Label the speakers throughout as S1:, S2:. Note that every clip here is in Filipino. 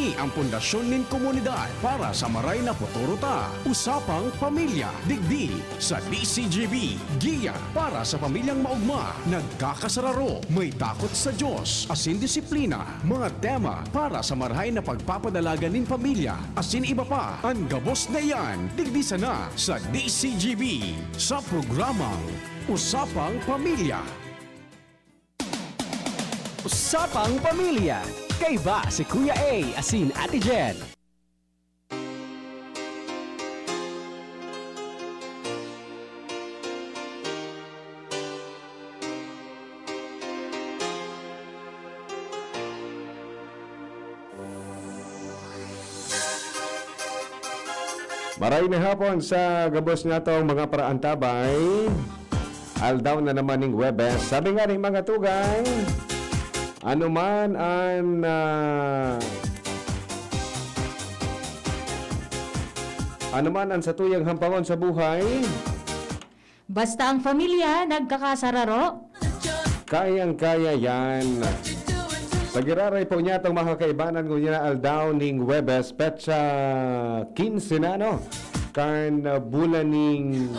S1: Kini ang pundasyon nin komunidad para sa maray na futuro ta. Usapang pamilya, digdi sa DCGB. Giya para sa pamilyang maugma, nagkakasararo, may takot sa Diyos, asin disiplina, mga tema para sa marhay na pagpapadalaga nin pamilya, asin iba pa. Ang gabos na yan, digdi sana sa DCGB sa programang Usapang Pamilya.
S2: Usapang Pamilya. Kay ba si Kuya A asin Ate Jen?
S3: Maray na hapon sa gabos nga tong mga paraantabay. Aldaw na naman ning Webes. Sabi nga ning mga tugay, anuman ang sa tuyang hampangon sa buhay,
S4: Basta ang pamilya nagkakasararo.
S3: kayang-kaya yan. Pagiraray po niya itong mga kaibanan ko niya aldaw ning Webes, petsa 15 na, no? Kan bulan ning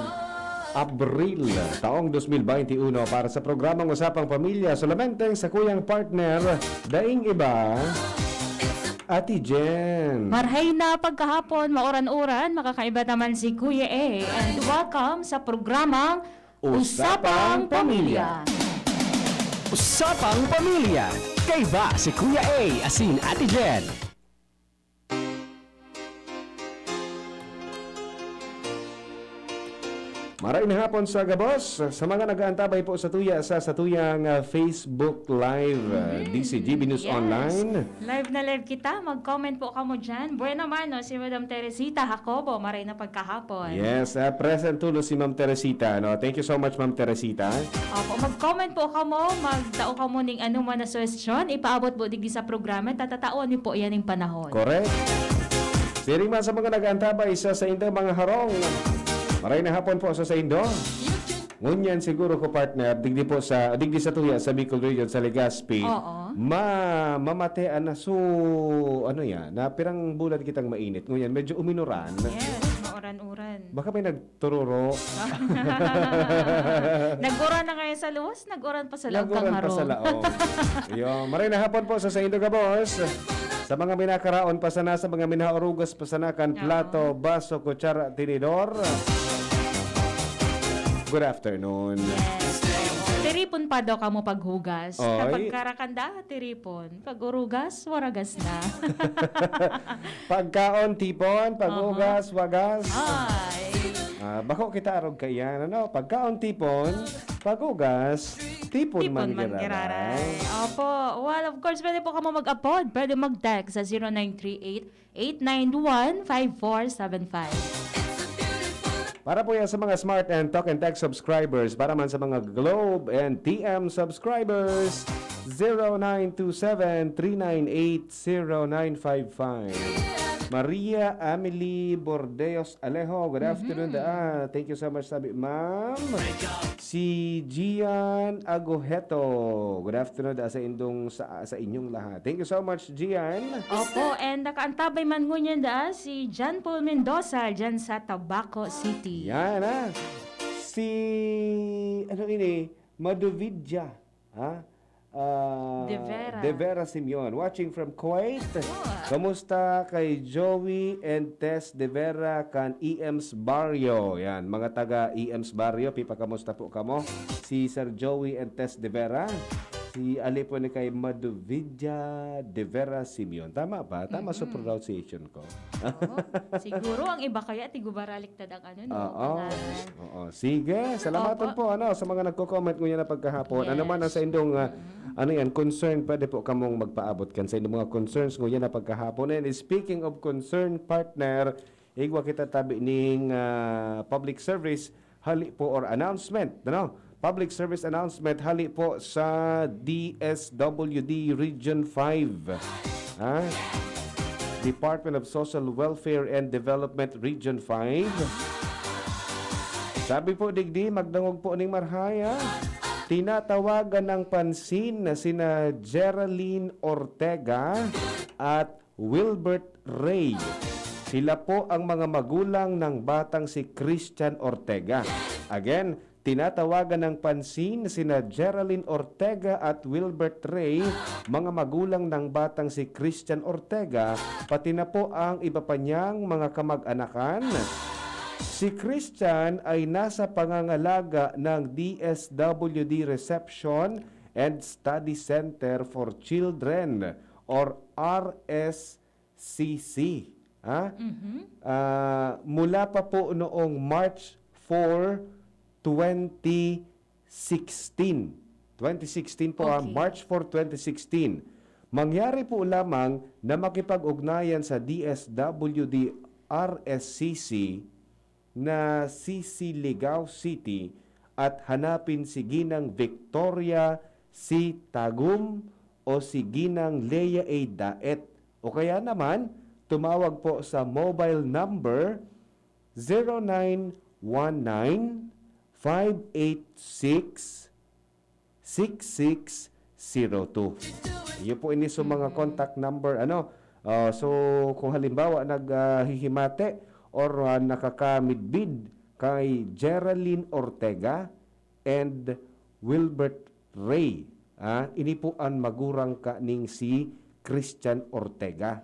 S3: Abril, taong 2021 para sa programang Usapang Pamilya. Solamente sa kuyang partner, daing iba, Ate Jen.
S4: Marhay na pagkahapon, mauran-uran, makakaiba naman si Kuya A. And welcome sa programang Usapang Pamilya.
S2: Usapang Pamilya. Kay ba si Kuya A asin Ate Jen?
S3: Maray na hapon sa gabos. Sa mga nag-aantabay po sa tuyang Facebook Live, DCGB News
S4: Yes.
S3: Online.
S4: Live na live kita. Mag-comment po ka mo dyan. Bueno man, no? Si Madam Teresita Jacobo, maray na pagkahapon.
S3: Yes, present tulo si Ma'am Teresita. No? Thank you so much, Ma'am Teresita.
S4: Opo, mag-comment po ka mo, magdao ka mo ning anong man na suggestion, ipaabot po digdi sa programa, tatataon niyo po yan yung panahon.
S3: Correct. Siring man sa mga nag-aantabay sa indo mga harong. Maray na hapon po sa indo. Ngunyan siguro ko partner, digdi sa tuya sa Bicol Region sa Legazpi.
S4: Oo.
S3: Mamatean na ano yan, na pirang bulan kitang mainit. Ngunyan medyo uminuran.
S4: Yes, mauran-uran.
S3: Baka may nagtururo.
S4: Nag-uran na ngayon sa luwas, nag-uran pa sa loob kang
S3: Naguran pa
S4: harong.
S3: sa lao. Yo, maray na hapon po sa indo ka boss. Sa mga minakaraon pa sana, sa mga minaurugas pa sana kan plato, baso, kutsara, tinidor. Good afternoon.
S4: Yes. Tiripon pa daw ka mo paghugas.
S3: Oy.
S4: Kapag karakanda, tiripon. Pag urugas, waragas na.
S3: Pagkaon, tipon, paghugas, wagas.
S4: Ay.
S3: Bako kita arog kayan. Ano? Pagkaon, tipon, paghugas, tipon man
S4: Tipon man
S3: giraray.
S4: giraray. Opo. Well, of course, pwede po ka mo mag-upload. Pwede mag-text sa 0938-891-5475.
S3: Para po yan sa mga Smart and Talk and Text subscribers, para man sa mga Globe and TM subscribers, 0927-398-0955. Maria Amelie Bordeos Alejo, good afternoon. Thank you so much, sabi ma'am. Si Gian Agoheto, good afternoon sa inyong lahat. Thank you so much, Gian.
S4: Opo, and nakaantabay man ngunyan si John Paul Mendoza dyan sa Tabaco City.
S3: Yan si Madovidja, ha?
S4: De
S3: Vera Simeon, watching from Kuwait. Kamusta kay Joey and Tess De Vera kan EM's Barrio? Yan, mga taga EM's Barrio, pipa kamusta po kamo? Si Sir Joey and Tess De Vera. Si Ali po ni kay Madovidja De Vera Simeon. Tama ba? Tama sa pronunciation ko.
S4: Oo. Siguro ang iba kaya tigubaraligtad ang ano no. pangalan.
S3: Oo. Sige, salamatan po sa mga nagko-comment ngunya na pagkahapon.
S4: Yes.
S3: Ano man ang sa indong concern, pwede po kamong magpaabot kan sa indong mga concerns ngunya na pagkahapon. And speaking of concern, partner, igwa kita tabi ning public service hali po or announcement, Public service announcement hali po sa DSWD Region 5. Department of Social Welfare and Development Region 5. Sabi po digdi, magdangog po ning marhaya. Tinatawagan ng pansin na sina Geraldine Ortega at Wilbert Ray. Sila po ang mga magulang ng batang si Christian Ortega. Again, tinatawagan ng pansin sina Geraldine Ortega at Wilbert Ray, mga magulang ng batang si Christian Ortega, pati na po ang iba pa niyang mga kamag-anakan. Si Christian ay nasa pangangalaga ng DSWD Reception and Study Center for Children or RSCC. Mula pa po noong March 4, 2016. 2016 po,
S4: Okay.
S3: March 4, 2016. Mangyari po lamang na makipag-ugnayan sa DSWD RSCC na Sisigao City at hanapin si Ginang Victoria C. Tagum o si Ginang Leia A. Daet. O kaya naman, tumawag po sa mobile number 0919-586-6602. Iyo po ini sa mga contact number. So, kung halimbawa naghihimate or nakakamidbid kay Geraldine Ortega and Wilbert Ray, ini po ang magurang kaning si Christian Ortega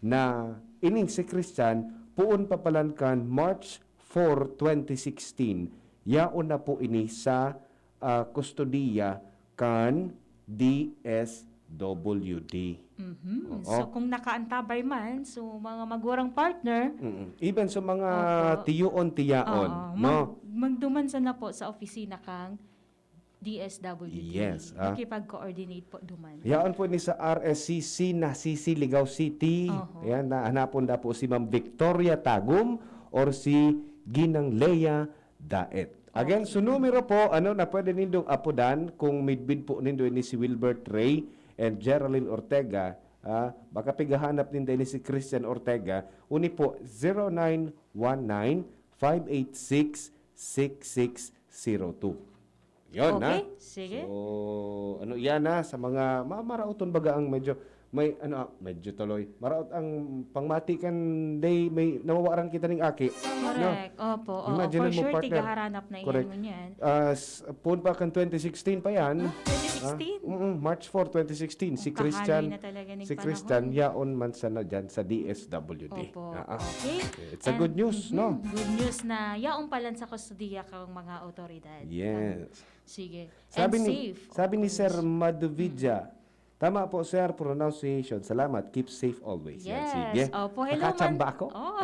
S3: na ining si Christian puon papalankan March 4, 2016. Yaon na po ini sa kustodiya kan DSWD.
S4: So kung nakaantabay man, so mga magurang partner,
S3: Even sa mga
S4: Opo.
S3: tiyon-tiyaon, no?
S4: magduman sa na po sa opisina kang DSWD.
S3: Yes,
S4: Makipag-coordinate po duman.
S3: Yaon po ni sa RSCC na Sisigao City.
S4: Oho.
S3: Ayan, nahanapon na po si Ma'am Victoria Tagum or si Ginang Leia Daet. Again, so numero po, na pwede nindong apodan kung midbid po nindo ni si Wilbert Ray and Geraldine Ortega. Baka pigahanap ninda ni si Christian Ortega. Uni po, 0919-586-6602. Yun,
S4: Okay, sige.
S3: So, yan sa mga marauton baga ang medyo may medyo tuloy. Maraot ang pangmatikan day may nawawaran kita ning aki.
S4: Correct. Opo. Oo,
S3: Imagine
S4: for
S3: mo,
S4: sure,
S3: partner.
S4: tigaharanap na
S3: Correct.
S4: iyan mo niyan.
S3: Pun pa kan 2016 pa yan.
S4: 2016?
S3: March 4, 2016. Si
S4: Kahalay
S3: Christian,
S4: na talaga ng
S3: si Christian
S4: panahon.
S3: yaon man sana dyan sa DSWD.
S4: Opo.
S3: Ah,
S4: Okay.
S3: It's a good news, no?
S4: Good news na yaong palan sa kustodiya kang mga otoridad.
S3: Yes.
S4: Sige.
S3: Sabi
S4: And
S3: ni
S4: safe.
S3: sabi ni
S4: of
S3: Sir
S4: course.
S3: Maduvidya. Tama po, sir, pronunciation. Salamat. Keep safe always. Yan,
S4: Yes.
S3: sige.
S4: Opo, hello man.
S3: Nakachamba ako?
S4: Oh.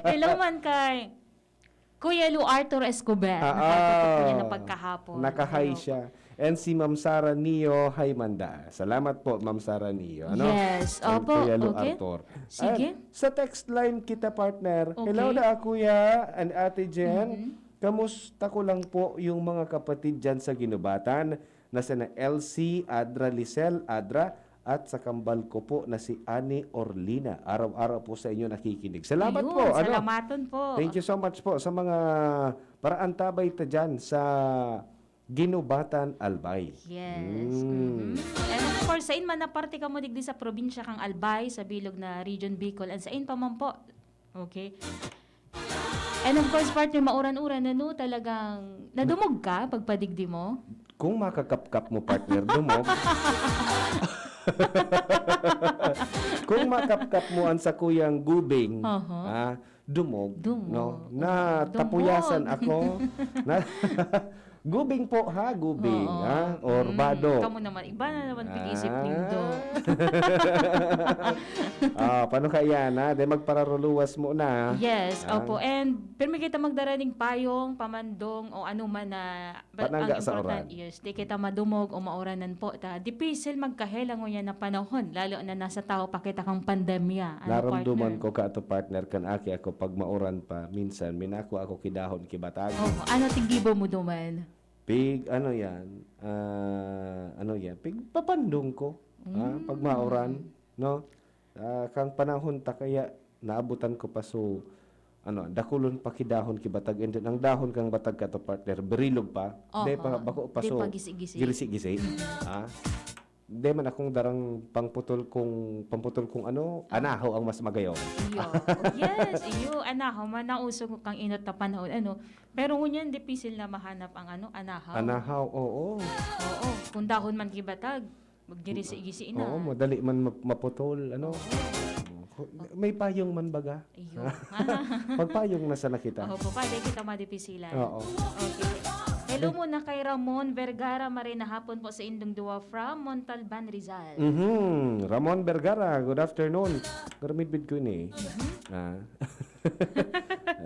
S4: Hello man kay Kuya Lu Arthur Escobar. Nakatutok ko niya na pagkahapon.
S3: Nakahay
S4: Hello.
S3: siya. And si Ma'am Sara Nio Haymanda. Salamat po, Ma'am Sara Nio.
S4: Yes.
S3: And
S4: Opo,
S3: Kuya Lu
S4: okay.
S3: Arthur.
S4: Sige.
S3: At sa text line kita, partner.
S4: Okay.
S3: Hello na, Kuya and Ate Jen. Kamusta ko lang po yung mga kapatid dyan sa Ginubatan na sina LC, Adra, Lisel, Adra, at sa kambal ko po na si Ani Orlina. Araw-araw po sa inyo nakikinig. Salamat
S4: Ayun,
S3: po.
S4: Salamaton po.
S3: Thank you so much po sa mga paraan tabay ta dyan sa Ginubatan, Albay.
S4: Yes. And of course, sa in man na parte ka mo digdi sa probinsya kang Albay, sa bilog na Region Bicol, and sa in pa man po. Okay? And of course, partner, mauran-uran na no, talagang nadumog ka pagpadigdi mo.
S3: Kung makakapkap mo, partner, dumog. Kung makapkap mo ang sa kuyang gubing, dumog.
S4: Dumog.
S3: No? Na tapuyasan ako. Na, gubing po ha, gubing.
S4: Oo.
S3: Ha? Or bado.
S4: Kamu naman, iba na naman pag-isip nindo.
S3: Paano kaya na? Di magpararuluwas mo na.
S4: Yes, opo. And permi kita magdaraning payong, pamandong, o ano man na
S3: Panangga sa oran.
S4: Yes, di kita madumog o mauranan po. Dipisil magkahelang mo yan na panahon, lalo na nasa tao pa kita kang pandemya.
S3: Naramduman ko ka ato partner kan aki ako pag mauran pa minsan minako ako kidahon kibatag.
S4: Oh, ano tigibo mo duman?
S3: Pig ano yan? Pig papandong ko. Pag mauran, no? Kang panahon ta kaya naabutan ko pa so dakulon pa kidahon kibatag and then ang dahon kang batag ka to partner berilog pa.
S4: Oo,
S3: Di pa bako pa
S4: di
S3: so
S4: pa gisi-gisi.
S3: gisi-gisi. Di man akong darang pamputol kong ano, anahaw ang mas magayo.
S4: Iyo. Oh, yes, iyo anahaw man nausog kang inot na panahon ano. Pero ngunyan dipisil na mahanap ang ano anahaw.
S3: Anahaw, oo.
S4: Oo, kung dahon man gibatag, magdiri-gisi na.
S3: Oo, madali man maputol, ano. May payong man baga.
S4: Iyo.
S3: Pagpayong na sana kita.
S4: Oo po, pwede kita madipisilan.
S3: Oo.
S4: Okay. Hello muna kay Ramon Vergara, marina hapon po sa Indong Dua from Montalban, Rizal.
S3: Ramon Vergara, good afternoon. Garamidbid ko ni.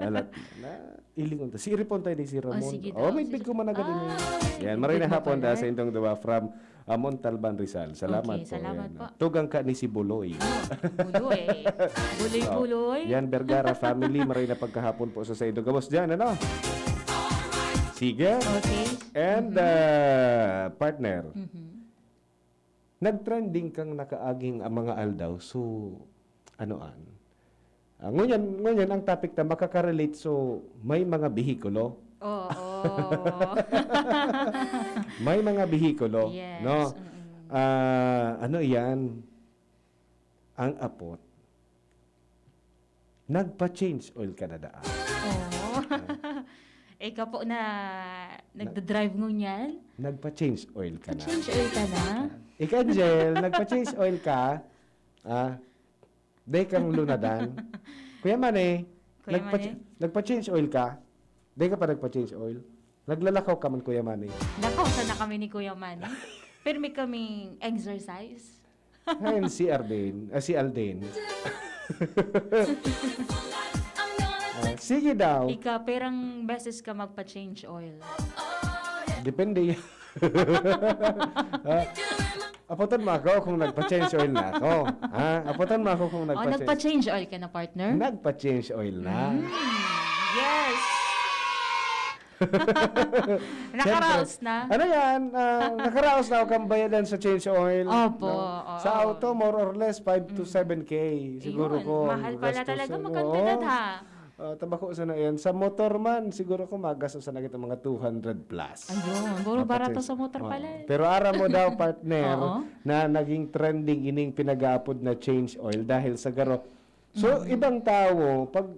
S3: Alat na ilingon to. Si Ripon tayo ni si Ramon.
S4: sige daw,
S3: midbid ko man agad ini. Yan, marina
S4: midbid mo
S3: hapon
S4: pala.
S3: sa Indong Dua from Montalban, Rizal. Salamat
S4: Okay,
S3: po.
S4: salamat
S3: Yan.
S4: po.
S3: Tugang ka ni si Buloy.
S4: Buloy. Buloy-buloy.
S3: Yan, Vergara family, marina pagkahapon po sa Indong Gamos dyan, ano? Sige.
S4: Okay.
S3: And partner, nagtrending kang nakaaging ang mga aldaw. So, anoan? Ngunyan ang topic na makaka-relate. So, may mga bihikulo.
S4: Oo.
S3: May mga bihikulo.
S4: Yes.
S3: No? Ano yan? Ang apot. Nagpa-change oil ka na daan.
S4: Oo. Ikaw po na nagda-drive ngunyan?
S3: Nagpa-change oil ka na.
S4: Change oil ka na?
S3: Ikaw, Angel, nagpa-change oil ka. Day kang lunadan. Kuya Mane,
S4: Kuya Mane?
S3: nagpa-change oil ka. Day ka pa nagpa-change oil. Naglalakaw ka man, Kuya Mane.
S4: Nakaw, sana kami ni Kuya Manny. Pero may kaming exercise.
S3: Ngayon si Arden, si Alden. Sige daw.
S4: Ika, perang beses ka magpa-change oil.
S3: Depende yan. Apotan mo ako kung nagpa-change oil na ako. Apotan mo ako kung
S4: O, nagpa-change oil ka na, partner?
S3: Nagpa-change oil na.
S4: Yes! Nakaraos na?
S3: Ano yan? Nakaraos na ako kang bayadan sa change oil.
S4: Opo,
S3: no?
S4: oo.
S3: Sa auto, more or less, 5 to 7K. Siguro
S4: Iyon,
S3: ko.
S4: mahal pala
S3: gastusin.
S4: talaga magkantilad ha.
S3: Tabako sa na yan. Sa motor man, siguro ko magastos na kita mga 200 plus.
S4: Ayun, buro barato sa motor pala.
S3: Pero ara mo daw, partner,
S4: Oo.
S3: na naging trending ining pinag-aapod na change oil dahil sa garo. So, ibang tao, pag,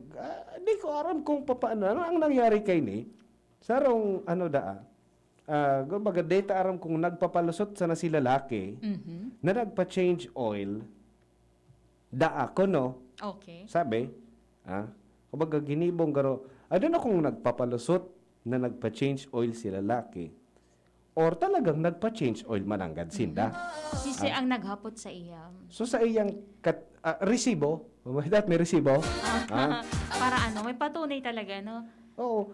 S3: di ko aram kung paano, ano ang nangyari kay ni? Sarong, kumbaga, data aram kung nagpapalusot sa na si lalaki, na nagpa-change oil, ako, no?
S4: Okay.
S3: Sabi, kumbaga, ginibong garo, ano na kung nagpapalusot na nagpa-change oil si lalaki, or talagang nagpa-change oil mananggad sinda.
S4: Sisi ang naghapot sa iyam.
S3: So sa iyang resibo, may resibo.
S4: Para ano, may patunay talaga, no?
S3: Oo.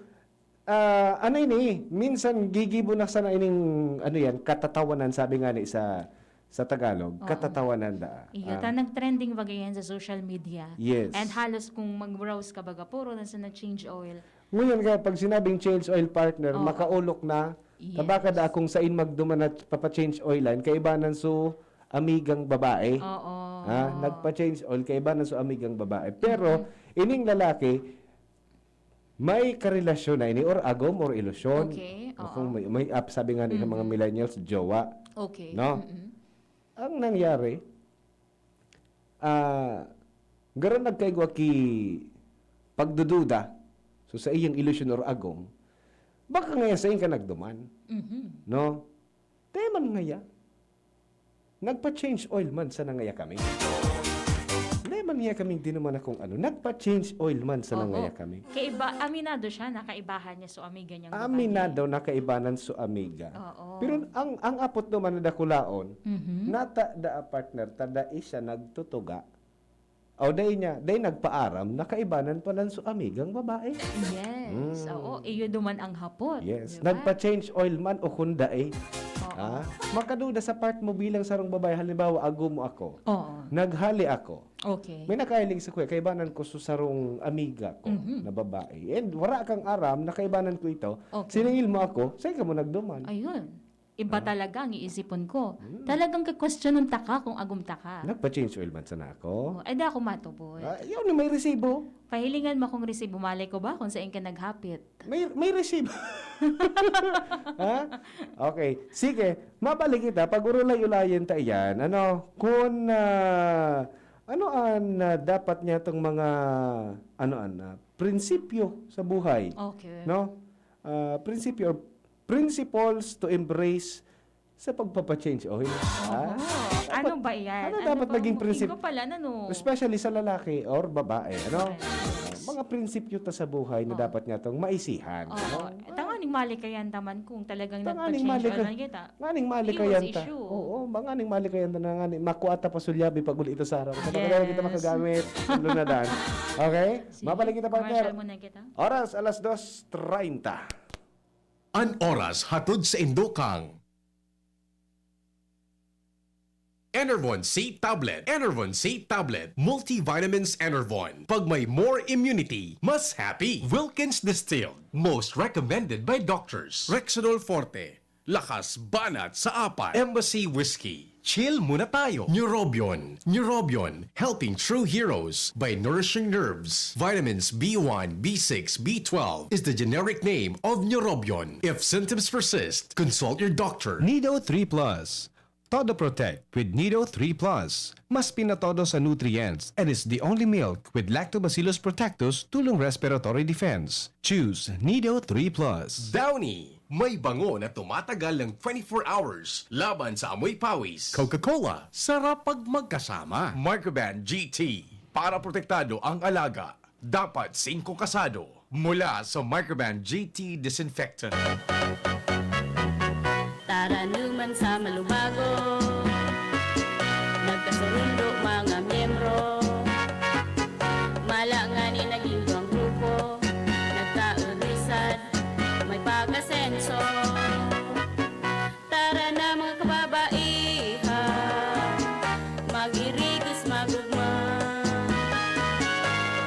S3: Ano ini, minsan gigibo na sana ining katatawanan, sabi nga ni sa Tagalog, katatawanan da.
S4: Iyo, nag-trending bagay yan sa social media.
S3: Yes.
S4: And halos kung mag-browse ka baga, puro na sa change oil.
S3: Ngayon kaya pag sinabing change oil partner,
S4: Oo.
S3: makaulok na,
S4: Yes.
S3: tabakad akong sa in magduman at papa-change oilan, kaibanan so amigang babae.
S4: Oo.
S3: Nagpa-change oil, kaibanan so amigang babae. Pero, ining lalaki, may karelasyon na ini, or agom, or ilusyon.
S4: Okay,
S3: O kung may app, sabi nga ng mga millennials, jowa.
S4: Okay.
S3: No? Ang nangyari, garon nagkaigwa ki pagdududa, so sa iyang ilusyon or agom, baka ngayon sa iyong ka nagduman. No? Teman ngaya. Nagpa-change oil man sa nangaya kami. Teman ngaya kaming dinuman akong nagpa-change oil man sa nangaya kami.
S4: Aminado siya, nakaibahan niya so amiga niyang babae.
S3: Aminado na kaibanan so amiga.
S4: Oo.
S3: Pero ang apot naman na dakulaon, nata da partner, tada siya nagtutuga. O day nagpaaram, nakaibanan pa lang so amigang babae.
S4: Yes. Oo, iyo duman ang hapot.
S3: Yes.
S4: Diba?
S3: Nagpa-change oil man o kunda
S4: Oo.
S3: Makaduda sa part mo bilang sarong babae, halimbawa ago mo ako.
S4: Oo.
S3: Naghali ako.
S4: Okay.
S3: May nakailing sa kuya, kaibanan ko sa sarong amiga ko na babae. And wala kang aram, nakaibanan ko ito.
S4: Okay.
S3: Siningil mo ako, sa'yo ka mo nagduman.
S4: Ayun. Iba talaga ang iisipon ko. Talagang ka-question ng taka kung agumta ka.
S3: Nagpa-change oil man sana ako.
S4: Ay, da ako matubod.
S3: Yun, may resibo.
S4: Pahilingan mo kung resibo. Malay ko ba kung saan ka naghapit?
S3: May resibo. Ha? Okay. Sige, mabalik kita. Pag urulay-ulayan ta yan, kung ano ang dapat niya itong mga prinsipyo sa buhay.
S4: Okay.
S3: No? Prinsipyo or principles to embrace sa pagpapa-change oil.
S4: Ano ba yan?
S3: Ano dapat
S4: bang
S3: naging prinsip?
S4: Hindi ko pala, ano?
S3: Especially sa lalaki or babae. Mga prinsipyo ta sa buhay na dapat nga itong maisihan.
S4: Oo. Tanganing malikayan taman kung talagang
S3: Tanganing
S4: nagpa-change oil na kita.
S3: Nganing malikayan
S4: Iwas
S3: ta.
S4: issue.
S3: Oo, nganing malikayan ta na nganing makuata pa sulyabi pag uli ito sa araw. Sa
S4: Yes.
S3: kita makagamit. Lunadan. Okay?
S4: Sige,
S3: Mabalik kita, partner.
S4: commercial muna kita.
S3: Oras, alas 2:30.
S1: An oras hatod sa Indokang. Enervon C Tablet. Enervon C Tablet. Multivitamins Enervon. Pag may more immunity, mas happy. Wilkins Distilled. Most recommended by doctors. Rexidol Forte. Lakas banat sa apat. Embassy Whiskey. Chill muna tayo. Neurobion. Neurobion. Helping true heroes by nourishing nerves. Vitamins B1, B6, B12 is the generic name of Neurobion. If symptoms persist, consult your doctor.
S5: Nido 3 Plus. Todo Protect with Nido 3 Plus. Mas pinatodo sa nutrients and is the only milk with Lactobacillus protectus tulong respiratory defense. Choose Nido 3 Plus.
S1: Downy. May bango na tumatagal ng 24 hours laban sa amoy pawis. Coca-Cola. Sarap pag magkasama. Microban GT. Para protektado ang alaga. Dapat 5 kasado. Mula sa Microban GT Disinfectant.
S6: Tara naman sa malubago, nagkasundo mga miyembro, malangani naging duwang grupo, nagkaurisad, may pag-asenso. Tara na mga kababaihan, mag-irigis magugma,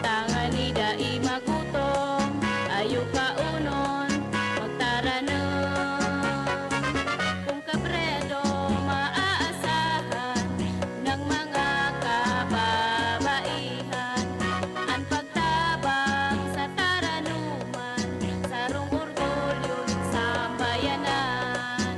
S6: tangani dai magutong, ayo kaunon, magtara na. Kung kabredo maaasahan ng mga kababaihan, ang pagtabang sa taranuman, sarong orgulyo sa bayanan.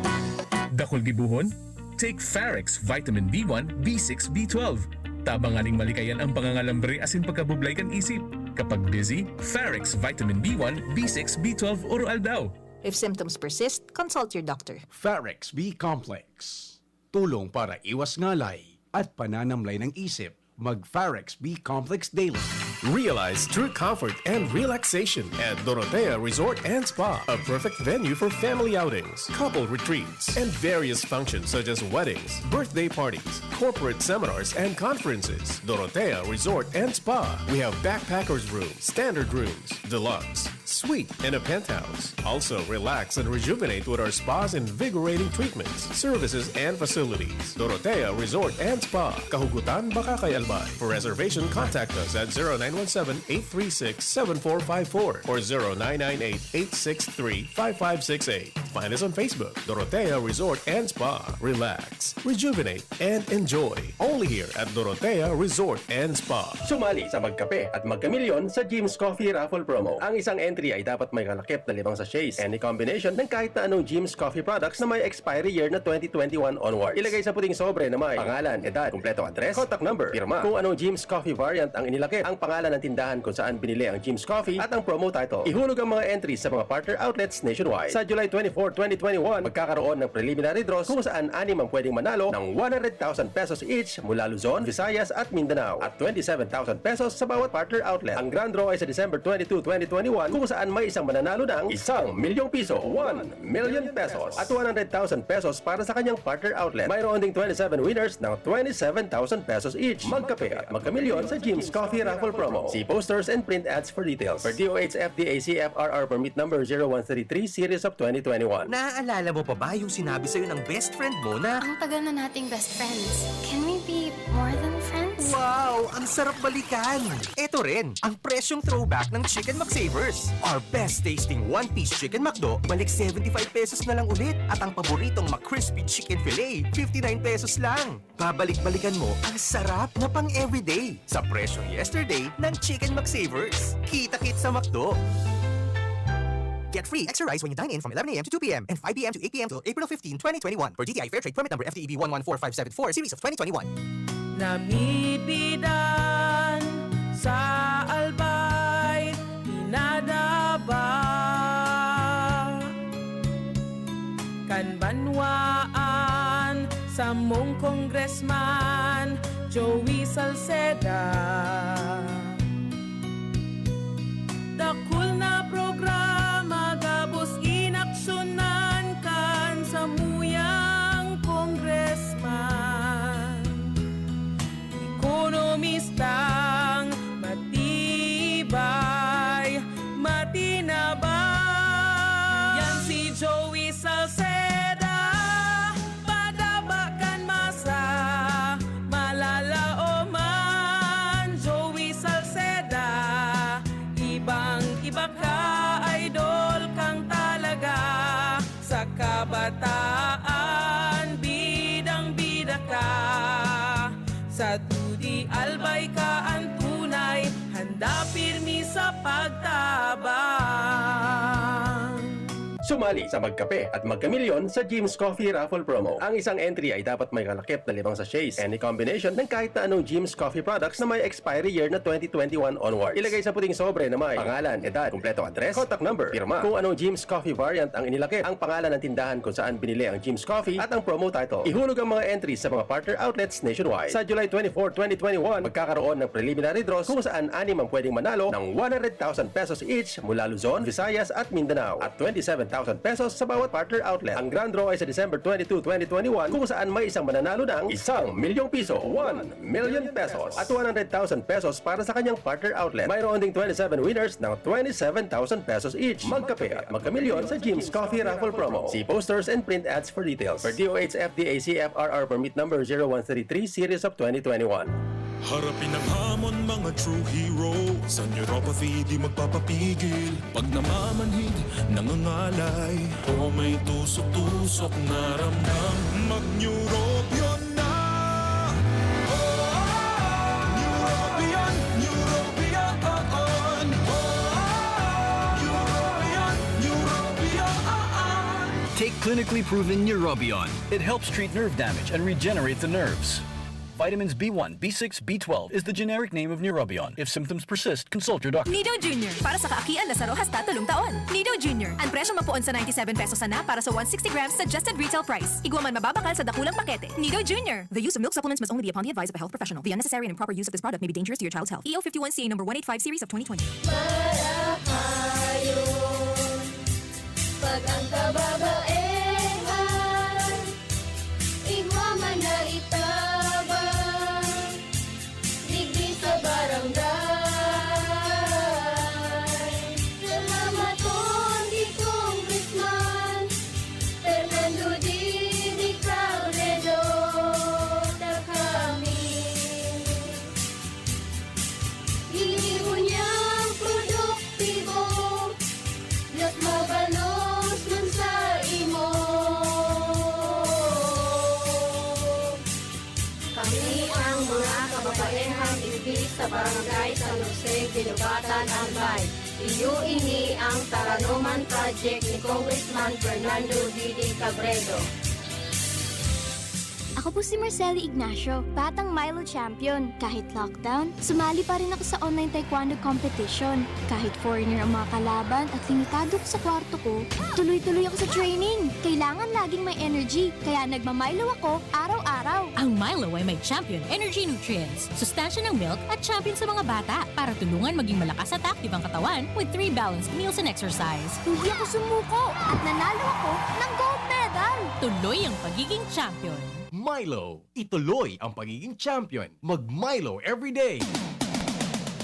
S7: Dakol gibuhon? Take Farex Vitamin B1, B6, B12. Tabanganing malikayan ang pangangalambre asin pagkabublay kan isip. Kapag busy, Farex Vitamin B1, B6, B12 oral daw.
S8: If symptoms persist, consult your doctor.
S1: Farex B Complex. Tulong para iwas ngalay at pananamlay ng isip. Mag-Farex B Complex Daily.
S9: Realize true comfort and relaxation at Dorotea Resort and Spa, a perfect venue for family outings, couple retreats, and various functions such as weddings, birthday parties, corporate seminars, and conferences. Dorotea Resort and Spa. We have backpackers rooms, standard rooms, deluxe, suite, and a penthouse. Also, relax and rejuvenate with our spa's invigorating treatments, services, and facilities. Dorotea Resort and Spa. Kahugutan, Bakakay, Albay. For reservation, contact us at 0917-836-7454 or 0998-863-5568. Find us on Facebook, Dorotea Resort and Spa. Relax, rejuvenate, and enjoy. Only here at Dorotea Resort and Spa.
S10: Sumali sa Magkape at Magkamilyon sa Jim's Coffee Raffle Promo. Ang isang entry ay dapat may kalakip na 5 sachets. Any combination ng kahit na anong Jim's Coffee products na may expiry year na 2021 onwards. Ilagay sa puting sobre na may pangalan, edad, kumpletong address, contact number, firma, kung anong Jim's Coffee variant ang inilakip, ang pangalan ng tindahan kung saan binili ang Jim's Coffee at ang promo title. Ihulog ang mga entries sa mga partner outlets nationwide. Sa July 24, 2021, magkakaroon ng preliminary draws kung saan 6 ang pwedeng manalo ng 100,000 pesos each mula Luzon, Visayas at Mindanao at 27,000 pesos sa bawat partner outlet. Ang grand draw ay sa December 22, 2021 kung saan may isang mananalo ng 1 milyong piso, 1 million pesos at 100,000 pesos para sa kanyang partner outlet. Mayroon ding 27 winners ng 27,000 pesos each. Magkape at magkamilyon sa Jim's Coffee Raffle Promo. See posters and print ads for details. For DOH FDA CFRR permit number 0133 series of 2021.
S11: Naaalala mo pa ba yung sinabi sa'yo ng best friend mo na
S6: Ang tagal na nating best friends. Can we be more than friends?
S2: Wow! Ang sarap balikan! Ito rin, ang presyong throwback ng Chicken McSavers. Our best tasting one-piece Chicken McDo, balik 75 pesos na lang ulit. At ang paboritong McCrispy Chicken Filet, 59 pesos lang. Babalik-balikan mo ang sarap na pang everyday sa presyong yesterday ng Chicken McSavers. Kita-kit sa McDo. Get free extra rice when you dine in from 11 a.m. to 2 p.m. and 5 p.m. to 8 p.m. till April 15, 2021 for DTI Fairtrade permit number FTEB 114574 series of 2021.
S11: Namipidan sa albay, inadaba kanbanwaan sa mong congressman Joey Salceda. Dakul na programa gabos inaksyonan kan sa muyang congressman. Ekonomistang matibay, matinabay. Yan si Joey Salceda, padabakan masa, malalaoman. Joey Salceda, ibang-iba ka, idol kang talaga. Sa kabataan, bidang-bida ka. Sa tudi albay ka ang tunay, handa pirmi sa pagtabang.
S10: Sumali sa Magkape at Magkamilyon sa Jim's Coffee Raffle Promo. Ang isang entry ay dapat may kalakip na 5 sachets. Any combination ng kahit na anong Jim's Coffee products na may expiry year na 2021 onwards. Ilagay sa puting sobre na may pangalan, edad, kumpleto address, contact number, firma. Kung anong Jim's Coffee variant ang inilakip, ang pangalan ng tindahan kung saan binili ang Jim's Coffee at ang promo title. Ihulog ang mga entries sa mga partner outlets nationwide. Sa July 24, 2021, magkakaroon ng preliminary draws kung saan 6 ang pwedeng manalo ng 100,000 pesos each mula Luzon, Visayas at Mindanao at 27,000 pesos sa bawat partner outlet. Ang grand draw ay sa December 22, 2021 kung saan may isang mananalo ng 1 milyong piso, 1 million pesos at 100,000 pesos para sa kanyang partner outlet. Mayroon ding 27 winners ng 27,000 pesos each. Magkape at magkamilyon sa Jim's Coffee Raffle Promo. See posters and print ads for details. For DOH FDA CFRR permit number 0133 series of 2021.
S12: Harapin ang hamon, mga true hero. Sa neuropathy di magpapapigil. Pag namamanhid, nangangalay, o may tusok-tusok na ramdam, mag-neurobion na. Neurobion, neurobion, on. Neurobion, neurobion.
S2: Take clinically proven Neurobion. It helps treat nerve damage and regenerate the nerves. Vitamins B1, B6, B12 is the generic name of Neurobion. If symptoms persist, consult your doctor.
S8: Nido Jr. Para sa kaakian na saro hasta 3 taon. Nido Jr. Ang presyo mapuon sa 97 pesos sana para sa 160 grams suggested retail price. Igwa man mababakal sa dakulang pakete. Nido Jr. The use of milk supplements must only be upon the advice of a health professional. The unnecessary and improper use of this product may be dangerous to your child's health. EO 51CA number 185 series of 2020.
S6: Pag ang kababaehan, igwa man na itabang, digdi sa barangay. Salamat kong di Congressman Fernando Didi Cabredo na kami. Iniho niyang produktibo, Diyos mabalos man sa imo. Kami ang mga kababaehang ibig sa barangay San Jose, Ginubatan, Albay. Iyo ini ang Taranuman Project ni Congressman Fernando Didi Cabredo.
S13: Ako po si Marceli Ignacio, batang Milo champion. Kahit lockdown, sumali pa rin ako sa online taekwondo competition. Kahit foreigner ang mga kalaban at limitado ko sa kwarto ko, tuloy-tuloy ako sa training. Kailangan laging may energy, kaya nagmamilo ako araw-araw.
S14: Ang Milo ay may champion energy nutrients, sustansya ng milk at champion sa mga bata para tulungan maging malakas at active ang katawan with 3 balanced meals and exercise.
S13: Hindi ako sumuko at nanalo ako ng gold medal.
S14: Tuloy ang pagiging champion.
S2: Milo, ituloy ang pagiging champion. Mag-Milo everyday.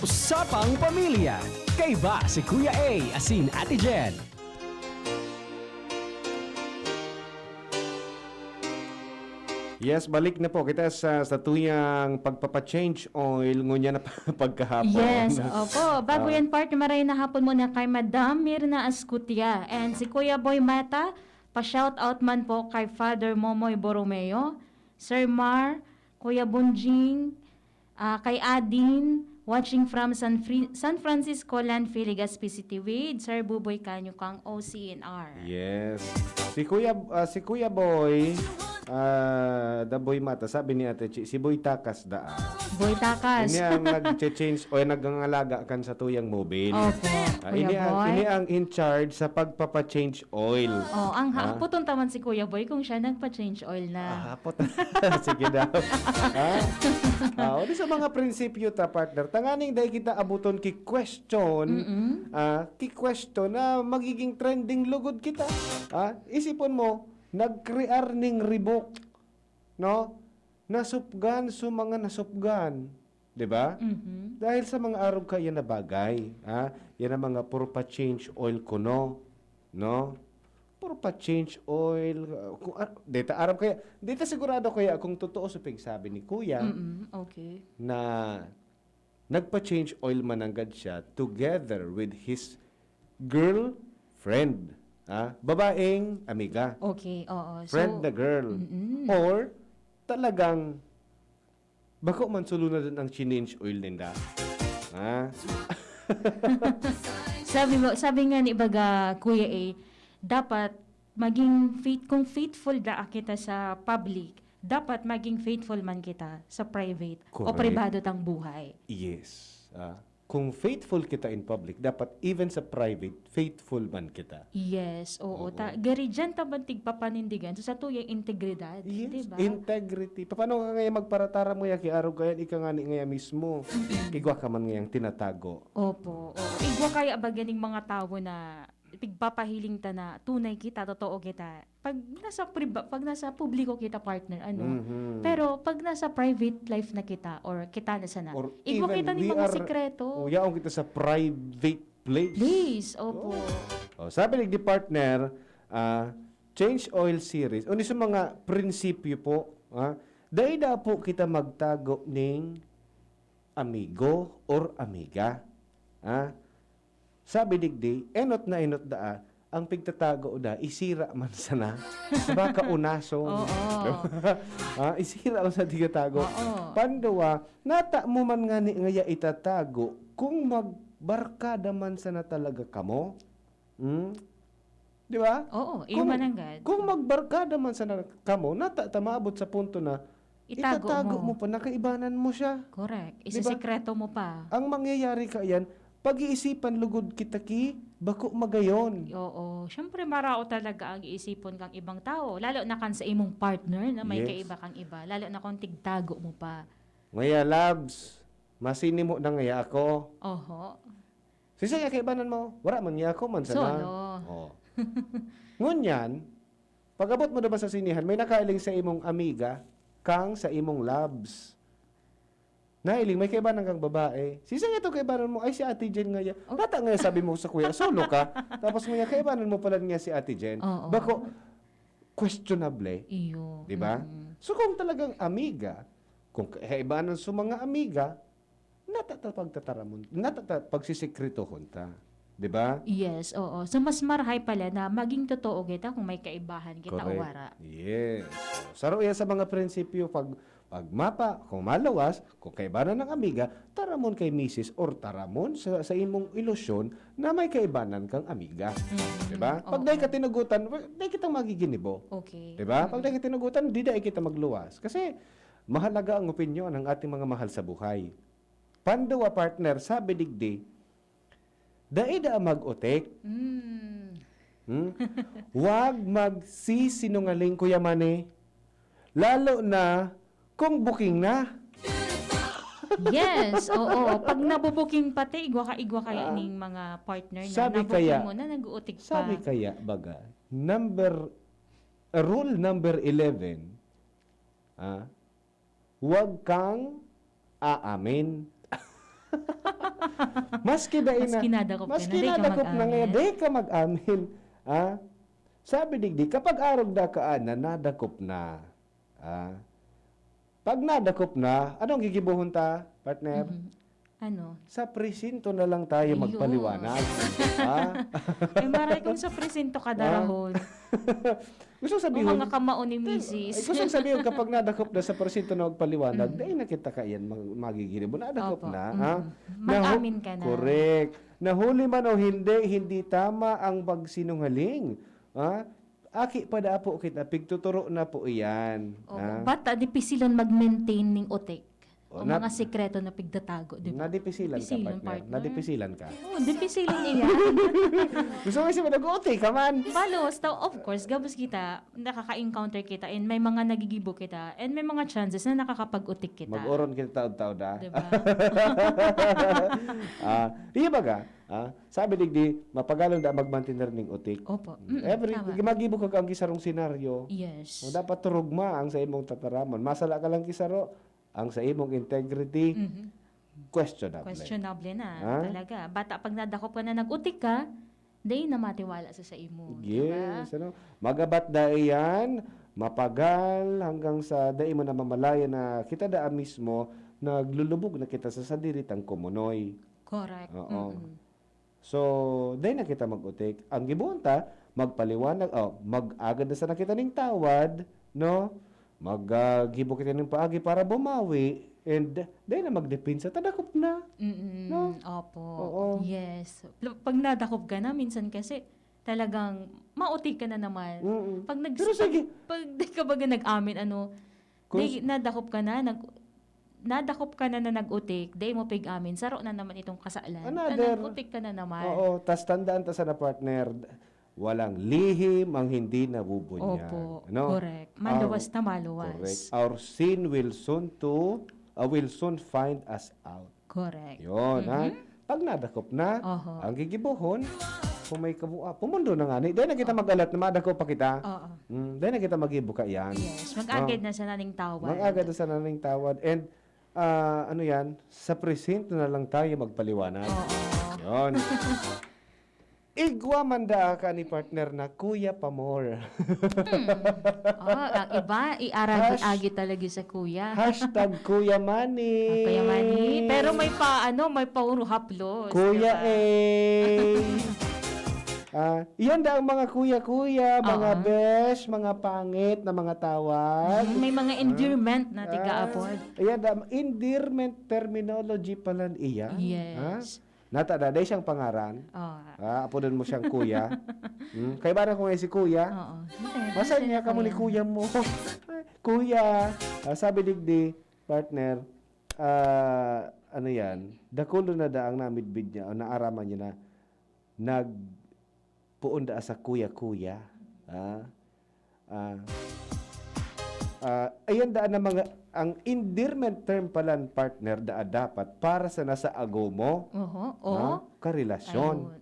S3: Usapang Pamilya. Kaiba si Kuya A, asin Ate Jen. Yes, balik na po kita sa tuyang pagpapa-change oil ngunya na pagkahapon.
S4: Yes, opo. Bago yan partner, maray na hapon muna kay Madam Mirna Ascutia. And si Kuya Boy Mata, pa-shout out man po kay Father Momoy Borromeo, Sir Mar, Kuya Bunjing, kay Adin, watching from San Francisco Landfill, Legazpi City with Sir Buboy Canyo kang OCNR.
S3: Yes. Si Kuya Boy, the Boy Mata, sabi ni Ate Chi, si Boy Takas daan.
S4: Boy Takas.
S3: Ini ang nag-change o nagangalaga kan sa tuyang mobile.
S4: Okay.
S3: Ini
S4: Kuya Boy.
S3: ini ang in charge sa pagpapa-change oil.
S4: Oh, ang haputon taman si Kuya Boy kung siya nagpa-change oil na.
S3: Hapot. Sige daw. O di sa mga prinsipyo ta partner, tanganing dahil kita abuton ki-question, ki-question na magiging trending lugod kita. Isipon mo, nag-crear ning ribok, no? Nasupgan so mga nasupgan, 'di ba? Dahil sa mga araw kaya na bagay, yan ang mga purpa change oil kuno, no? Purpa change oil, data Arab kaya, data sigurado kaya kung totoo sa pagsabi ni Kuya,
S4: Okay.
S3: na nagpa-change oil mananggad siya together with his girlfriend. Babaeng amiga.
S4: Okay, oo.
S3: Friend na girl. Or talagang bako man sulunod ang change oil ninda.
S4: Sabi nga ni baga Kuya A, dapat maging kung faithful da kita sa public, dapat maging faithful man kita sa private o
S3: Correct.
S4: pribado tang buhay.
S3: Yes. Kung faithful kita in public, dapat even sa private, faithful man kita.
S4: Yes, oo. Gari dyan tabantig papanindigan sa tuyang integridad.
S3: Yes,
S4: diba?
S3: integrity. Paano ka ngayon magparatara mo ya araw kaya ika nga ni ngaya mismo. Igwa ka man ngayang tinatago.
S4: Opo. Igwa kaya ba ganing mga tao na pigpapahiling ta na tunay kita, totoo kita. Pag nasa publiko kita partner, Pero pag nasa private life na kita or kita na sana,
S3: Or
S4: igwa
S3: even
S4: kita ni
S3: we
S4: mga
S3: are-
S4: sikreto.
S3: Yaong kita sa private place.
S4: Please, opo.
S3: Sabi ni partner, change oil series. Uno sa mga prinsipyo po, dahil na po kita magtago ng amigo or amiga. Sabi digdi, enot da, ang pigtatago da, isira man sana. Baka unaso. Isira man sa tigatago. Pandawa, nata mo man nga ni ngaya itatago, kung magbarkada man sana talaga kamo, di ba?
S4: Oo, iyo mananggad.
S3: Kung magbarkada man sana kamo, nata maabot sa punto na
S4: Itago
S3: itatago
S4: mo.
S3: mo pa, nakaibanan mo siya.
S4: Correct.
S3: Diba?
S4: Isisikreto mo pa.
S3: Ang mangyayari ka yan, pag-iisipan lugod kita bako magayon.
S4: Oo. Siyempre, marao talaga ang iisipon kang ibang tao. Lalo na kan sa imong partner na may
S3: Yes.
S4: kaiba kang iba. Lalo na kung tigtago mo pa.
S3: Ngaya, labs, masini mo na ngaya ako.
S4: Oho.
S3: Sisaya kaibanan mo, wala man niya ako man sana.
S4: Solo.
S3: Oh. Ngunyan, pag-abot mo naman sa sinihan, may nakailing sa imong amiga, kang sa imong labs. Nailing, may kaibanan kang babae. Sisang ito kaibanan mo, ay si Ate Jen nga yan. Nata nga sabi mo sa kuya, solo ka. Tapos nga kaibanan mo pala niya si Ate Jen.
S4: Oo.
S3: Bako, questionable.
S4: Iyo.
S3: Di ba? So kung talagang amiga, kung kaibanan sa mga amiga, pagsisekretohon ta. Di ba?
S4: Yes, oo. So, mas marahay pala na maging totoo kita kung may kaibahan kita o wara.
S3: Yes. Saro yan sa mga prinsipyo, pag mapa, kung malawas, kung kaibanan ng amiga, taramon kay misis or taramon sa imong ilusyon na may kaibanan kang amiga. Diba? Pag dahil ka tinugutan, dahil kitang magiginibo.
S4: Okay.
S3: Diba? Pag dahil ka tinugutan, di dahil kita magluwas. Kasi mahalaga ang opinyon ng ating mga mahal sa buhay. Pandawa partner, sabi digdi, dahil da mag-otek, huwag magsisinungaling Kuya Mane, lalo na kung booking na.
S4: Yes, oo. Pag nabubuking pati, igwa kaya ning mga partner na
S3: Sabi
S4: nabuking
S3: kaya,
S4: mo na, nag-uutik pa.
S3: Sabi kaya, baga, rule number 11, huwag kang aamin. Maski
S4: nadakop ka na, di ka
S3: nadakop na
S4: mag-amin.
S3: di ka mag-amin. Sabi digdi, kapag arog da ka na, nadakop na. Pag nadakop na, anong gigibuhon ta, partner?
S4: Ano?
S3: Sa presinto na lang tayo
S4: Ayun.
S3: magpaliwanag. Ha?
S4: Maray kung sa presinto ka darahon.
S3: Gusto
S4: O
S3: sabihin,
S4: mga kamao ni Mrs.
S3: gusto sabihin kapag nadakop na sa presinto na magpaliwanag, dahil nakita ka yan, magigilib mo. Nadakop
S4: Opo.
S3: na. Ha?
S4: Mag-amin ka na.
S3: Correct. Nahuli man o hindi tama ang pagsinungaling. Ha? Aki pa da po kita, pigtuturo na po iyan. Ha?
S4: Bata, di pisilan mag-maintain ng utik. O
S3: na-
S4: mga sekreto na pigtatago, di ba?
S3: Nadipisilan ka,
S4: Dipisilan,
S3: partner.
S4: partner.
S3: Nadipisilan ka.
S4: Oo, dipisilan niya.
S3: Gusto mo siya mag-uti ka man.
S4: Palos, of course, gabos kita, nakaka-encounter kita, and may mga nagigibo kita, and may mga chances na nakakapag-utik kita.
S3: Mag-oron kita taod-taod ha.
S4: Diba?
S3: Iya ba ka? Sabi digdi, mapagalong da magmantener ning utik.
S4: Opo.
S3: Magibo ka ang kisarong senaryo.
S4: Yes.
S3: O dapat turugma ang sa imong tataramon. Masala ka lang kisaro, ang sa imong integrity, questionable.
S4: Questionable na,
S3: Ha?
S4: talaga. Bata, pag nadakop ka na nag-utik ka, day na matiwala sa imo.
S3: Yes, ano? Magabat da iyan, mapagal hanggang sa dai mo na mamalaya na kita da mismo naglulubog na kita sa sadiritang kumunoy.
S4: Correct.
S3: Oo. So, dahil na kita mag-utik. Ang gibunta, magpaliwanag, mag-agad na sa nakita ning tawad, no? Mag-gibo kita ng paagi para bumawi, and dahil na magdepensa, tadakop na. No?
S4: Opo.
S3: Oo.
S4: Yes. Pag nadakop ka na, minsan kasi talagang mautik ka na naman. Pag
S3: Pero sige.
S4: pag di ka baga nag-amin, nadakop ka na, nadakop ka na nag-utik, day mo pig-amin, saro na naman itong kasalan.
S3: Another.
S4: Nag-utik ka na naman.
S3: Oo, tas tandaan ta sa na partner, walang lihim ang hindi nabubunyag.
S4: Opo.
S3: No?
S4: Correct. Maluwas na maluwas.
S3: Correct. Our sin will soon find us out.
S4: Correct.
S3: Yun, ha? Pag nadakop na,
S4: Oho.
S3: ang gigibuhon, kung may kabua, pumundo na nga ni. Dahil na kita mag-alat na madakop pa kita.
S4: Oo.
S3: Dahil na kita mag-ibuka yan.
S4: Yes. Mag-agad na sa naning tawad.
S3: Mag-agad na sa naning tawad. And, ano yan, sa presinto na lang tayo magpaliwanag. Yun. Igwa manda ka ni partner na Kuya Pamor.
S4: Ang iba, iaragi-agi talaga sa kuya.
S3: Hashtag Kuya Manny.
S4: Kuya Manny. Pero may pauro haplos.
S3: Kuya
S4: diba?
S3: Iyan da ang mga kuya-kuya, mga besh, mga pangit na mga tawag.
S4: May mga endearment na tiga-apod.
S3: Ayan da, endearment terminology pala iya.
S4: Yes.
S3: Natada, dahil siyang pangaran. Apodon mo siyang kuya. Kaya ba na kung si kuya?
S4: Oo.
S3: Masan niya ka mo ni kuya mo? Kuya, sabi digdi, partner, ano yan, dakulo na da ang namidbid niya, o naaraman niya na, nagpuon da sa kuya-kuya. Ayan daan na mga, ang endearment term pala partner dapat para sa nasa ago mo. Karelasyon.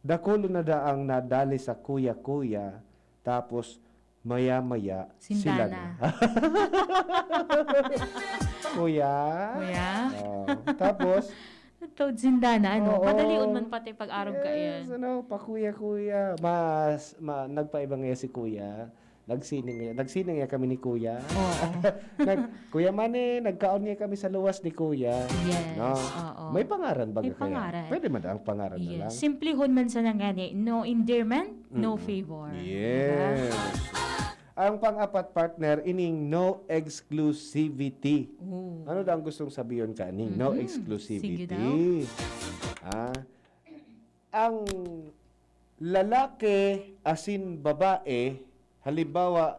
S3: Dakulo na daang nadali sa kuya-kuya, tapos maya-maya sila na. Kuya. Tapos,
S4: Tawad sindana,
S3: Oo.
S4: Madalion man pati pag-arog ka yan.
S3: pa kuya-kuya. Nagpaibang nga si kuya. Nagsining nga kami ni kuya. Kuya Manny, nagkaon nga kami sa luwas ni kuya.
S4: Yes.
S3: No?
S4: Oo.
S3: May pangaran ba
S4: May
S3: kaya?
S4: pangaran.
S3: Pwede man ang pangaran na lang.
S4: Yes. Simplihon man sa nangani. No endearment, no favor.
S3: Yes. Ang pang-apat partner, ining no exclusivity. Ano daw ang gustong sabihin ka? Ining no exclusivity.
S4: Sige daw.
S3: Ang lalaki asin babae, halimbawa,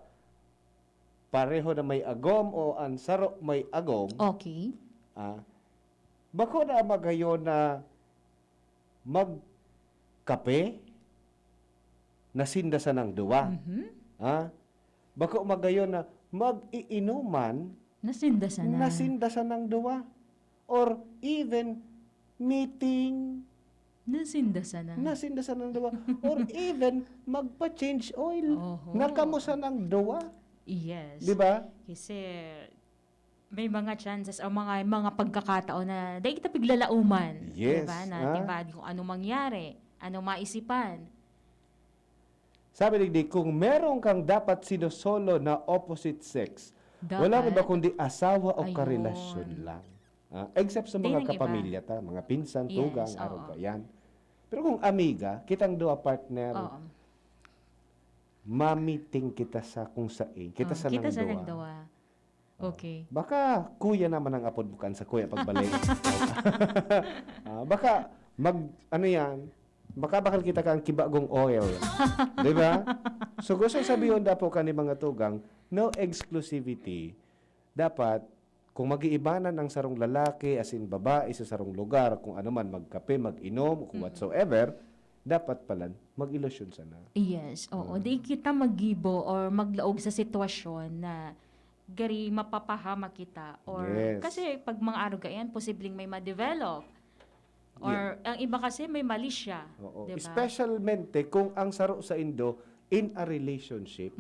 S3: pareho na may agom o ang saro may agom,
S4: Okay.
S3: bako na magayon na magkape, nasindasan ng duwa. Bako magayon na mag-iinuman,
S4: Nasindasan na.
S3: nasindasan ng duwa. Or even meeting,
S4: Nasindasan na.
S3: nasindasan ng duwa. Or even magpa-change oil, nakamusan ng duwa.
S4: Yes.
S3: Di ba?
S4: Kasi may mga chances o mga pagkakataon na dahil kita piglalauman.
S3: Yes.
S4: Diba? Na diba, kung ano mangyari, ano maisipan.
S3: Sabi digdi, kung meron kang dapat sinosolo na opposite sex, Wala
S4: Dapat.
S3: ba kundi asawa o
S4: Ayun.
S3: karelasyon lang. Except sa mga
S4: Di ng iba.
S3: kapamilya ta, mga pinsan,
S4: Yes,
S3: tugang,
S4: oo.
S3: araw ba yan. Pero kung amiga, kitang duwa partner,
S4: Oo.
S3: mamiting kita sa kung saan, kita sa
S4: Kita sa
S3: nang duwa.
S4: nagdawa. Okay.
S3: Baka kuya naman ang apod bukan sa kuya pagbalik. Baka ano yan, baka bakal kita kang kibagong oil. Di ba? So gusto sabihin dapo ka ni mga tugang, no exclusivity. Dapat, kung mag-iibanan ang sarong lalaki, as in babae sa sarong lugar, kung ano man, magkape, mag-inom, kung whatsoever, dapat pala mag-ilusyon sana.
S4: Yes, oo. Di kita magibo or maglaog sa sitwasyon na gari mapapahama kita or
S3: Yes.
S4: kasi pag mga araw yan posibleng may ma-develop or ang iba kasi may mali siya,
S3: Oo.
S4: diba?
S3: Especialmente kung ang saro sa Indo in a relationship.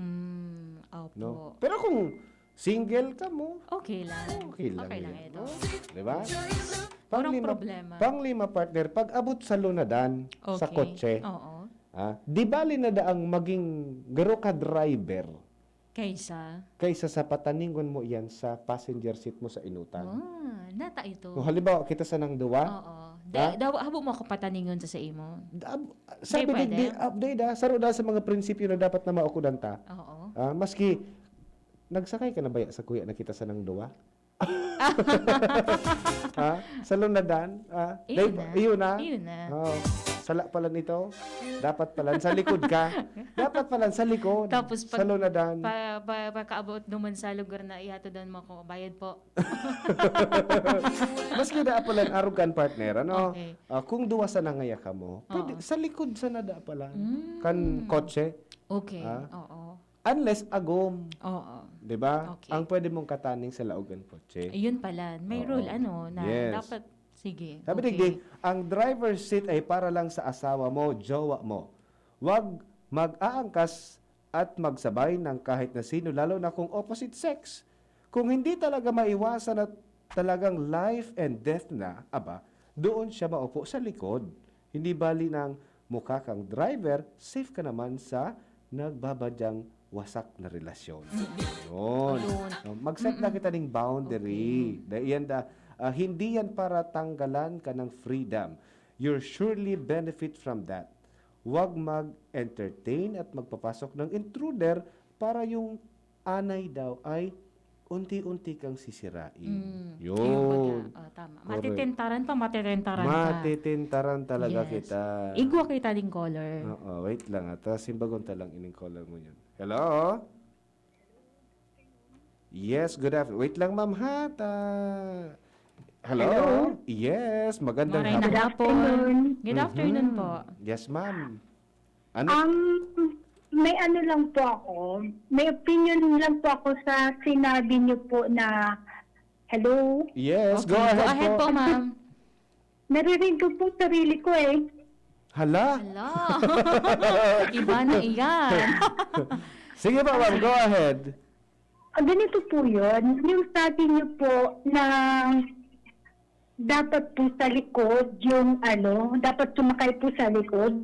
S4: Opo.
S3: No? Pero kung single ka mo,
S4: Okay lang.
S3: okay lang
S4: yan.
S3: ito. Di ba?
S4: Walang problema.
S3: Panglima partner, pag abot sa lunadan sa
S4: Okay.
S3: kotse,
S4: Oo.
S3: di bali na daang maging garo ka driver kaysa sa pataningon mo yan sa passenger seat mo sa inutan.
S4: Nata ito.
S3: Kung halimbawa, kita sa nang duwa,
S4: Oo. Habo mo ako pataningon sa imo.
S3: sabi
S4: pwede.
S3: di update saro da sa mga prinsipyo na dapat na maukudan ta.
S4: Oo.
S3: Maski, nagsakay ka na ba sa kuya na kita sa nang duwa? Sa lunadan? Iyon na. Oh, sala pala nito. Dapat pala sa likod ka. Dapat pala sa likod.
S4: Tapos
S3: sa lunadan.
S4: pagkaabot naman sa lugar na ihato doon mo ako, bayad po.
S3: Maski da pala arugan partner, ano?
S4: Okay.
S3: Kung duwa sa nangaya ka mo, pwede, sa likod sa nada pala. Kan kotse.
S4: Okay.
S3: Ah.
S4: Oo.
S3: Unless agom.
S4: Oo.
S3: 'Di ba?
S4: Okay.
S3: Ang pwede mong kataning sa laugan kotse.
S4: Ayun pala. May rule na
S3: Yes.
S4: dapat sige.
S3: Sabi
S4: okay.
S3: digdig, ang driver's seat ay para lang sa asawa mo, jowa mo. Huwag mag-aangkas at magsabay ng kahit na sino, lalo na kung opposite sex. Kung hindi talaga maiwasan at talagang life and death na, doon siya maupo sa likod. Hindi bali ng mukha kang driver, safe ka naman sa nagbabadyang wasak na relasyon. Yun. Mag-set na kita ng boundary. Hindi yan para tanggalan ka ng freedom. You'll surely benefit from that. Huwag mag-entertain at magpapasok ng intruder para yung anay daw ay unti-unti kang sisirain. Yun.
S4: Tama.
S3: Correct.
S4: Matitentaran ka.
S3: Matitentaran talaga
S4: Yes.
S3: kita.
S4: Igwa kita din color.
S3: Oo, wait lang. Simbagon talang ining caller mo yun. Hello? Yes, good afternoon. Wait lang, ma'am ha. Hello? Yes, magandang
S4: Good afternoon. Good afternoon po.
S3: Yes, ma'am. Ano?
S6: May ano lang po ako, may opinion lang po ako sa sinabi niyo po na, hello?
S3: Yes,
S4: Okay,
S3: go ahead po.
S4: ma'am.
S6: Naririnig ko po sarili ko eh.
S3: Hala?
S4: Hello. Iba na iyan.
S3: Sige pa, ma'am. Go ahead.
S6: Ganito po yun, yung sabi niyo po na dapat po sa likod yung dapat sumakay po sa likod.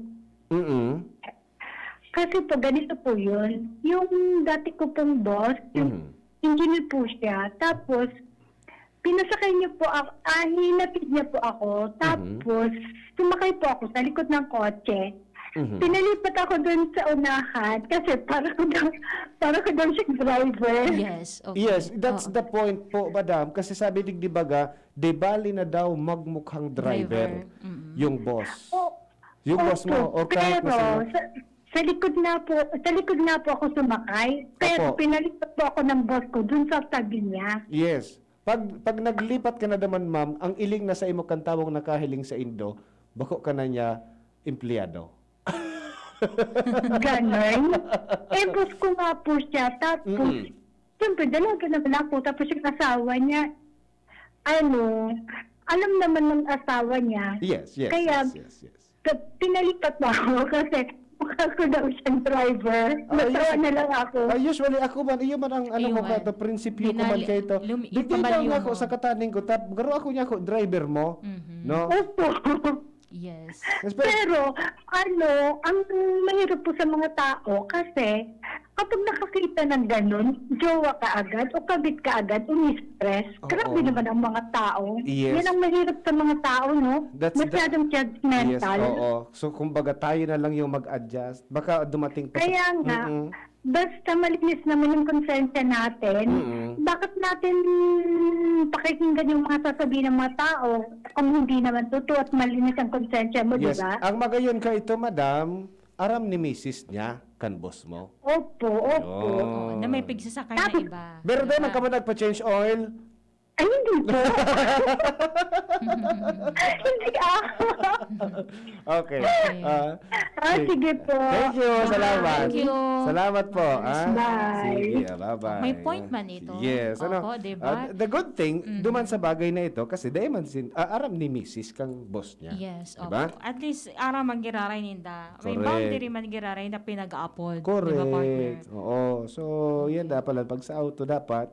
S6: Kasi po ganito po yun, yung dati ko pong boss, yung engineer po siya, tapos pinasakay niyo po ako, hinatid niya po ako, tapos sumakay po ako sa likod ng kotse. Pinalipat ako doon sa unahan kasi para ko daw siya driver.
S4: Yes. Okay.
S3: Yes, that's the point po, madam. Kasi sabi di baga, de bali na daw magmukhang driver yung boss. Yung boss mo, or kahit
S6: pero,
S3: na
S6: sa likod na po ako sumakay, pero
S3: Opo.
S6: pinalipat po ako ng boss ko dun sa tabi niya.
S3: Yes. Pag naglipat ka na naman, ma'am, ang iling na sa imo kantawang nakahiling sa Indo, bako ka na niya empleyado.
S6: Ganon. Boss ko nga po siya. Tapos, siyempre, dalaga naman ako. Tapos yung asawa niya, alam naman ng asawa niya.
S3: Yes.
S6: Kaya, pinalipat mo ako kasi mukha ko daw siyang driver. Natawa na lang ako.
S3: Usually ako man, iyo man ang ko ka, the prinsipyo ko man kay ito. Dito nga ako sa kataning ko, garo ako niya ako, driver mo. No?
S6: Opo.
S4: Yes.
S6: Pero, ang mahirap po sa mga tao kasi, kapag nakakita ng ganun, jowa ka agad o kabit ka agad, umi-stress. Grabe naman ang mga tao.
S3: Yes.
S6: Yan ang mahirap sa mga tao, no? Masyadong
S3: Yes,
S6: judgmental.
S3: oo. So, kumbaga tayo na lang yung mag-adjust. Baka dumating pa
S6: Kaya nga, basta malinis naman yung konsensya natin, bakit natin pakikinggan yung mga sasabihin ng mga tao kung hindi naman totoo at malinis ang konsensya mo,
S3: Yes.
S6: di ba?
S3: Ang magayon ka ito, madam, aram ni misis niya, kan boss mo.
S6: Opo.
S3: Oh.
S4: Na may pigsasakay na iba.
S3: Pero dahil man ka man nagpa-change oil,
S6: Ay, hindi po. Hindi
S3: okay.
S6: sige po.
S3: Thank you. Salamat.
S4: Thank you.
S3: Salamat po.
S6: Bye.
S3: Sige, bye-bye.
S4: May point man ito.
S3: Yes.
S4: Opo, diba?
S3: The good thing, duman sa bagay na ito, kasi dahil man aram ni Mrs. kang boss niya.
S4: Yes,
S3: Diba?
S4: opo. At least, ara magiraray ninda. May
S3: Correct.
S4: boundary man giraray na pinag-upload.
S3: Correct.
S4: Diba, partner?
S3: Oo. So, yan dapat. Pag sa auto, dapat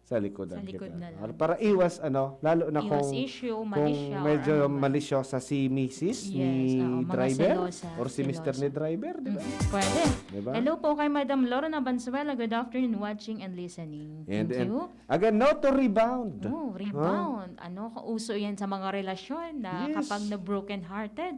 S3: sa likod.
S4: Sa likod na lang.
S3: Para iwas, lalo na
S4: Iwas
S3: kung,
S4: issue,
S3: kung
S4: malisya, or
S3: medyo
S4: ano man.
S3: malisyosa si Mrs.
S4: Yes,
S3: ni
S4: mga
S3: driver
S4: selosa,
S3: or si Mr.
S4: selosa.
S3: ni driver, di ba?
S4: Pwede.
S3: Diba?
S4: Hello po kay Madam Lorna Bansuela. Good afternoon, watching and listening.
S3: And,
S4: Thank you.
S3: again, no to rebound.
S4: Oh, rebound. Ano, uso yan sa mga relasyon na
S3: Yes.
S4: kapag na broken-hearted,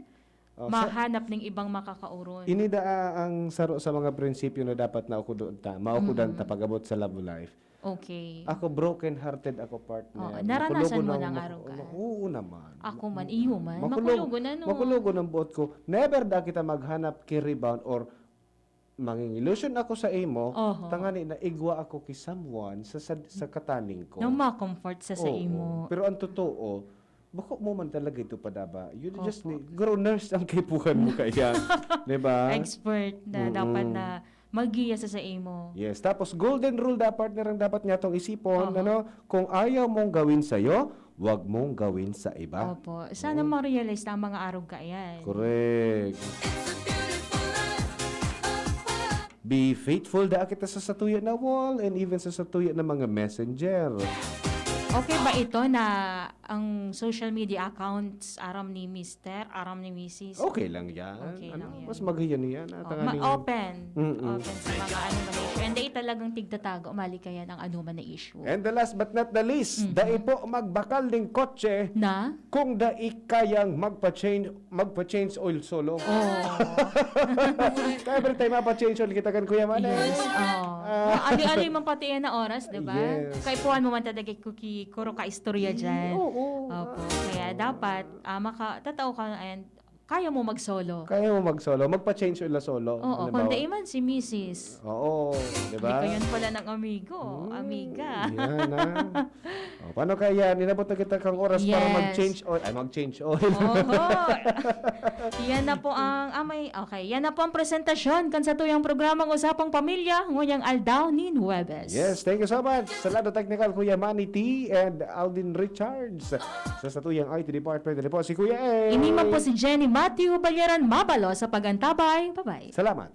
S3: Oh,
S4: mahanap ng ibang makakauron.
S3: Inida ang saro sa mga prinsipyo na dapat na ako doon maukudan ta pagabot sa love life.
S4: Okay.
S3: Ako broken-hearted ako partner.
S4: Oo, naranasan mo
S3: Makulugo
S4: ng araw ka?
S3: Oo naman.
S4: Ako man, iyo man. Makulugo na, no?
S3: Makulugo ng buot ko. Never da kita maghanap ki rebound or manging-illusion ako sa imo,
S4: Oho.
S3: tangani na igwa ako ki someone sa kataning ko.
S4: Na ma-comfort sa
S3: Oo.
S4: imo.
S3: Pero ang totoo, bako mo man talaga ito padaba. You just need, grow nurse ang kaipuhan mo kaya. diba?
S4: Expert na dapat na magiya sa imo.
S3: Yes, tapos golden rule dapat partner ang dapat niya tong isipon,
S4: Oho.
S3: kung ayaw mong gawin sa iyo, wag mong gawin sa iba.
S4: Opo. Sana ma-realize na ang mga araw ka yan.
S3: Correct. Be faithful da kita sa satuya na wall and even sa satuya na mga messenger.
S4: Okay ba ito na ang social media accounts aram ni Mr., aram ni Mrs.?
S3: Okay lang yan.
S4: Okay lang yan.
S3: Mas magayan yan.
S4: Open. Open sa mga ano man na issue. And dahil talagang tigtatago, malikayan ang ano man na issue.
S3: And the last but not the least, dai po magbakal ng kotse
S4: Na?
S3: kung dai kayang magpa-change oil solo. Kaya every time mapa-change oil kita kan Kuya Manay.
S4: Yes. Ali-ali man pati yan na oras, diba?
S3: Yes.
S4: Kay puhan mo man talaga kuki kuro ka istorya dyan.
S3: Oo.
S4: Opo. Kaya dapat, tatao ka and kaya mo mag-solo.
S3: Kaya mo mag-solo, magpa-change oil na solo.
S4: Oo, kung di man si Mrs.
S3: Oo, di ba?
S4: Hindi ko yun pala ng amigo. Amiga.
S3: Yan paano kaya ninabot na kita kang oras para
S4: Yes.
S3: mag-change oil? Ay, mag-change oil.
S4: Oho. Yan na po ang yan na po ang presentasyon kan sa tuyang programang Usapang Pamilya ngayong Aldaw ni Huwebes.
S3: Yes, thank you so much. Sa lado technical, Kuya Manny T and Aldin Richards. Sa satuyang IT department, din po si Kuya A.
S4: Iniman po si Jenny Matthew Balyaran Mabalo sa pagantabay. Bye-bye.
S3: Salamat.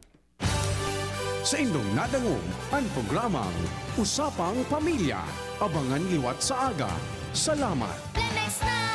S1: Sa inyong nadangog ang programang Usapang Pamilya. Abangan liwat sa aga. Salamat.